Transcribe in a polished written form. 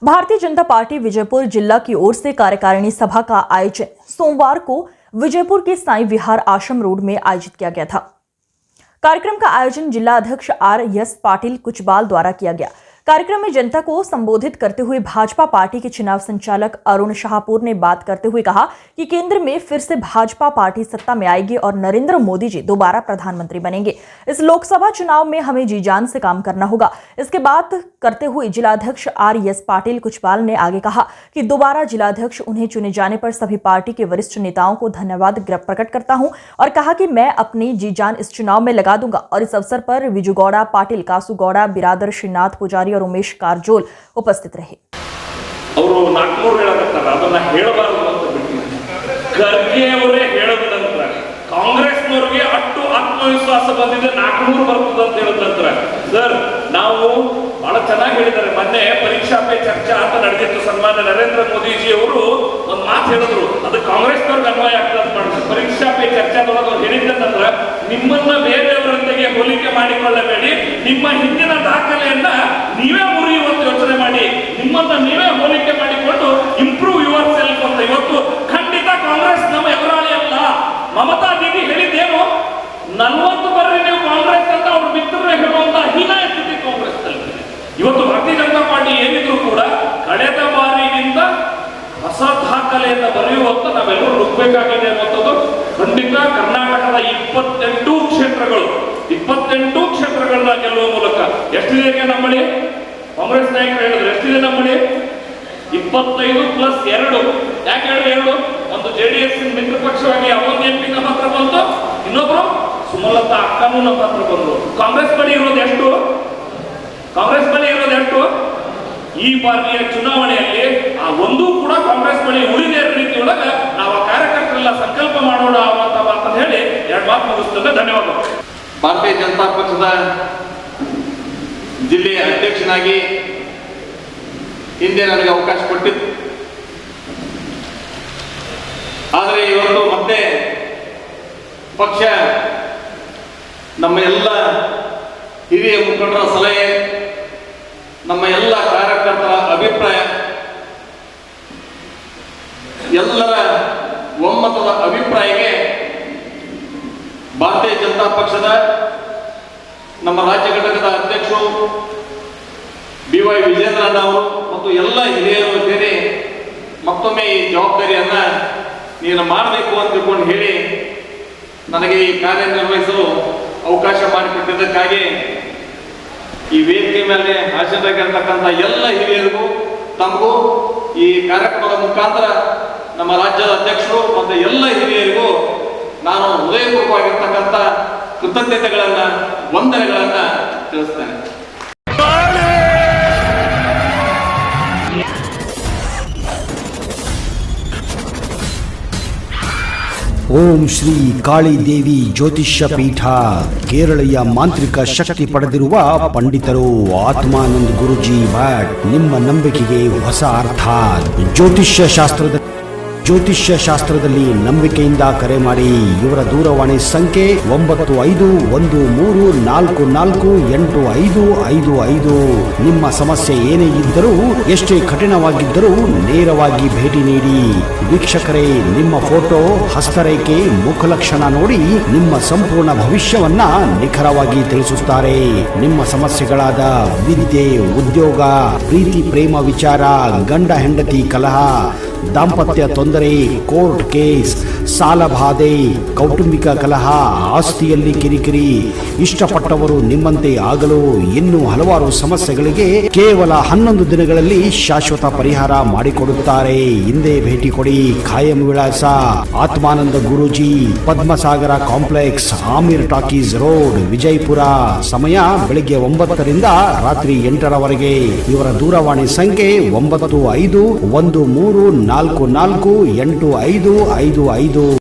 Bharatiya Janata party Vijaypur जिला की ओर से कार्यकारिणी सभा का आयोजन सोमवार को विजयपुर के साईं विहार आश्रम रोड में आयोजित किया गया था। कार्यक्रम का आयोजन जिला अध्यक्ष आर.एस. पाटिल कुचबाल द्वारा किया गया। कार्यक्रम में जनता को संबोधित करते हुए भाजपा पार्टी के चुनाव संचालक अरुण शाहपुर ने बात करते हुए कहा कि केंद्र में फिर से भाजपा पार्टी सत्ता में आएगी और नरेंद्र मोदी जी दोबारा प्रधानमंत्री बनेंगे। इस लोकसभा चुनाव में हमें जी जान से काम करना होगा। इसके बात करते हुए जिलाध्यक्ष आर.एस. पाटिल कुचबाल ने आगे कहा कि दोबारा जिलाध्यक्ष उन्हें चुने जाने पर सभी पार्टी के वरिष्ठ नेताओं को धन्यवाद प्रकट करता हूं और कहा कि मैं अपनी जी जान इस चुनाव में लगा दूंगा। और इस अवसर पर विजुगौड़ा पाटिल, कासुगौड़ा, बिरादर, श्रीनाथ पुजारी और उमेश कारजोल उपस्थित रहे। ಅವರು 400 ಹೇಳಕತ್ತಾರ, ಅದನ್ನ ಹೇಳಬಾರದು ಅಂತ ಬಿಟ್ಟಿದ್ದಾರೆ. ಖರ್ಗೆ ಅವರೇ ಹೇಳೋದಂತ ಕಾಂಗ್ರೆಸ್ನವರಿಗೆ ಅಷ್ಟು ಆತ್ಮವಿಶ್ವಾಸ ಬಂದಿದೆ 400 ಬರ್ತದೆ ಅಂತ ಹೇಳೋದಂತ. ಸರ್, ನಾವು ಬಹಳ ಚೆನ್ನಾಗಿ ಹೇಳಿದ್ದಾರೆ. ಮೊನ್ನೆ ಪರೀಕ್ಷಾ ಪೇ ಚರ್ಚಾ ಅಂತ ನಡೆದಿತ್ತು. ಸನ್ಮಾನ್ಯ ನರೇಂದ್ರ ಮೋದಿಜಿ ಅವರು ಒಂದು ಮಾತು ಹೇಳಿದ್ರು, ಅದು ಕಾಂಗ್ರೆಸ್ನವ್ರಿಗೆ ಅನ್ವಯ ಆಗ್ತದೆ ಮಾಡಿದ್ರು. ಪರೀಕ್ಷಾ ಪೇ ಚರ್ಚಾದೊಳಗೆ ಅವ್ರು ಹೇಳಿದ್ದಂದ್ರೆ, ನಿಮ್ಮನ್ನ ಬೇರೆಯವರೊಂದಿಗೆ ಹೋಲಿಕೆ ಮಾಡಿಕೊಳ್ಳಬೇಡಿ, ನಿಮ್ಮ ಹಿಂದಿನ ದಾಖಲೆಯನ್ನ ನೀವೇ ಮುರಿಯುವಂತ ಯೋಚನೆ ಮಾಡಿ, ನಿಮ್ಮನ್ನ ನೀವೇ ಹೋಲಿಕೆ ಮಾಡಿಕೊಂಡು ಇಂಪ್ರೂವ್ ಯುವರ್ ಸೆಲ್ಫ್ ಅಂತ. ಇವತ್ತು ಖಂಡಿತ ಕಾಂಗ್ರೆಸ್ ನಮ್ಮ ಎದುರಾಳಿ ಅಲ್ಲ. ಮಮತಾ ದೀದಿ ಹೇಳಿದ್ದೇನು, 40 ಬರ್ರಿ ನೀವು ಕಾಂಗ್ರೆಸ್ ಅಂತ ಅವ್ರ ಮಿತ್ರರೇ ಹೇಳುವಂತ ಹೀನಾಯ ಸ್ಥಿತಿ ಕಾಂಗ್ರೆಸ್ ನಲ್ಲಿ. ಇವತ್ತು ಭಾರತೀಯ ಜನತಾ ಪಾರ್ಟಿ ಏನಿದ್ರು ಕೂಡ ಕಳೆದ ಬಾರಿಗಿಂತ ಹೊಸ ದಾಖಲೆಯನ್ನು ಬರೆಯುವಂತ ನಾವೆಲ್ಲರೂ ನುಗ್ಗಬೇಕಾಗಿದೆ ಅನ್ನುವಂಥದ್ದು ಖಂಡಿತ. ಕರ್ನಾಟಕದ 28 ಕ್ಷೇತ್ರಗಳನ್ನ ಗೆಲ್ಲುವ ಮೂಲಕ ಎಷ್ಟಿದೆ ನಮ್ಮಳಿ? ಕಾಂಗ್ರೆಸ್ ನಾಯಕರು ಹೇಳಿದ್ರು ಎಷ್ಟಿದೆ ನಮ್ಮಳಿ? 25+2. ಯಾಕೆ ಹೇಳಿ 2? ಒಂದು ಜೆಡಿಎಸ್ ಮಿತ್ರ ಪಕ್ಷವಾಗಿ ಅವೊಂದು ಎಂಪಿ ನಮ್ಮ ಹತ್ರ ಬಂತು, ಇನ್ನೊಬ್ರು ಸುಮಲತಾ ಅಕ್ಕನೂ ನಮ್ಮ ಹತ್ರ ಬಂದ್ರು. ಕಾಂಗ್ರೆಸ್ ಬಳಿ ಇರೋದು ಎಷ್ಟು? ಈ ಬಾರಿಯ ಚುನಾವಣೆಯಲ್ಲಿ ಆ ಒಂದೂ ಕೂಡ ಕಾಂಗ್ರೆಸ್ ಬಳಿ ಉಳಿದೇ ರೀತಿಯೊಳಗೆ ನಾವು ಆ ಕಾರ್ಯಕರ್ತರೆಲ್ಲ ಸಂಕಲ್ಪ ಮಾಡೋಣ ಅಂತ ಮಾತನ್ನು ಹೇಳಿ 2 ಮಾತು ಮುಗಿಸ್ತೇನೆ. ಧನ್ಯವಾದಗಳು. ಭಾರತೀಯ ಜನತಾ ಪಕ್ಷದ ಜಿಲ್ಲೆಯ ಅಧ್ಯಕ್ಷನಾಗಿ ಹಿಂದೆ ನನಗೆ ಅವಕಾಶ ಕೊಟ್ಟಿತ್ತು. ಆದರೆ ಇವತ್ತು ಮತ್ತೆ ಪಕ್ಷ ನಮ್ಮ ಎಲ್ಲ ಹಿರಿಯ ಮುಖಂಡರ ಸಲಹೆ, ನಮ್ಮ ಎಲ್ಲ ಕಾರ್ಯಕರ್ತರ ಅಭಿಪ್ರಾಯ, ಎಲ್ಲರ ಒಮ್ಮತದ ಅಭಿಪ್ರಾಯಕ್ಕೆ ಭಾರತೀಯ ಜನತಾ ಪಕ್ಷದ ನಮ್ಮ ರಾಜ್ಯ ಘಟಕದ ಅಧ್ಯಕ್ಷರು ಬಿ.ವೈ. ವಿಜೇಂದ್ರಣ್ಣ ಅವರು ಮತ್ತು ಎಲ್ಲ ಹಿರಿಯರು ಸೇರಿ ಮತ್ತೊಮ್ಮೆ ಈ ಜವಾಬ್ದಾರಿಯನ್ನ ನೀನು ಮಾಡಬೇಕು ಅಂತ ತಿಳ್ಕೊಂಡು ಹೇಳಿ ನನಗೆ ಈ ಕಾರ್ಯನಿರ್ವಹಿಸಲು ಅವಕಾಶ ಮಾಡಿಕೊಟ್ಟಿದ್ದಕ್ಕಾಗಿ ಈ ವೇದಿಕೆ ಮೇಲೆ ಹಾಜರಾಗಿರ್ತಕ್ಕಂಥ ಎಲ್ಲ ಹಿರಿಯರಿಗೂ ತಮಗೂ ಈ ಕಾರ್ಯಕ್ರಮದ ಮುಖಾಂತರ ನಮ್ಮ ರಾಜ್ಯದ ಅಧ್ಯಕ್ಷರು ಮತ್ತು ಎಲ್ಲ ಹಿರಿಯರಿಗೂ ನಾನು ಹೃದಯಪೂರ್ವಕವಾಗಿರ್ತಕ್ಕಂಥ ಕೃತಜ್ಞತೆಗಳನ್ನ, ವಂದನೆಗಳನ್ನ ತಿಳಿಸ್ತೇನೆ. ಓಂ ಶ್ರೀ ಕಾಳಿ ದೇವಿ ಜ್ಯೋತಿಷ್ಯ ಪೀಠ ಕೇರಳೀಯ ಮಾಂತ್ರಿಕ ಶಕ್ತಿ ಪಡೆದಿರುವ ಪಂಡಿತರು ಆತ್ಮಾನಂದ್ ಗುರುಜಿ ಭಟ್. ನಿಮ್ಮ ನಂಬಿಕೆಗೆ ಹೊಸ ಅರ್ಥ. ಜ್ಯೋತಿಷ್ಯ ಶಾಸ್ತ್ರದಲ್ಲಿ ನಂಬಿಕೆಯಿಂದ ಕರೆ ಮಾಡಿ. ಇವರ ದೂರವಾಣಿ ಸಂಖ್ಯೆ 9514448555. ನಿಮ್ಮ ಸಮಸ್ಯೆ ಏನೇ ಇದ್ದರೂ, ಎಷ್ಟೇ ಕಠಿಣವಾಗಿದ್ದರೂ ನೇರವಾಗಿ ಭೇಟಿ ನೀಡಿ. ವೀಕ್ಷಕರೇ, ನಿಮ್ಮ ಫೋಟೋ, ಹಸ್ತರೇಖೆ, ಮುಖಲಕ್ಷಣ ನೋಡಿ ನಿಮ್ಮ ಸಂಪೂರ್ಣ ಭವಿಷ್ಯವನ್ನ ನಿಖರವಾಗಿ ತಿಳಿಸುತ್ತಾರೆ. ನಿಮ್ಮ ಸಮಸ್ಯೆಗಳಾದ ವಿದ್ಯೆ, ಉದ್ಯೋಗ, ಪ್ರೀತಿ, ಪ್ರೇಮ ವಿಚಾರ, ಗಂಡ ಹೆಂಡತಿ ಕಲಹ, ದಾಂಪತ್ಯ ತೊಂದರೆ, ಕೋರ್ಟ್ ಕೇಸ್, ಸಾಲಬಾಧೆ, ಕೌಟುಂಬಿಕ ಕಲಹ, ಆಸ್ತಿಯಲ್ಲಿ ಕಿರಿಕಿರಿ, ಇಷ್ಟಪಟ್ಟವರು ನಿಮ್ಮಂತೆ ಆಗಲು ಇನ್ನೂ ಹಲವಾರು ಸಮಸ್ಯೆಗಳಿಗೆ ಕೇವಲ 11 ದಿನಗಳಲ್ಲಿ ಶಾಶ್ವತ ಪರಿಹಾರ ಮಾಡಿಕೊಡುತ್ತಾರೆ. ಹಿಂದೆ ಭೇಟಿ ಕೊಡಿ. ಖಾಯಂ ವಿಳಾಸ Atmananda Guruji, Padmasagar complex, Aamir talkies road, Vijayapura. ಸಮಯ ಬೆಳಿಗ್ಗೆ 9 ರಿಂದ ರಾತ್ರಿ 8ರವರೆಗೆ. ಇವರ ದೂರವಾಣಿ ಸಂಖ್ಯೆ 9513448555.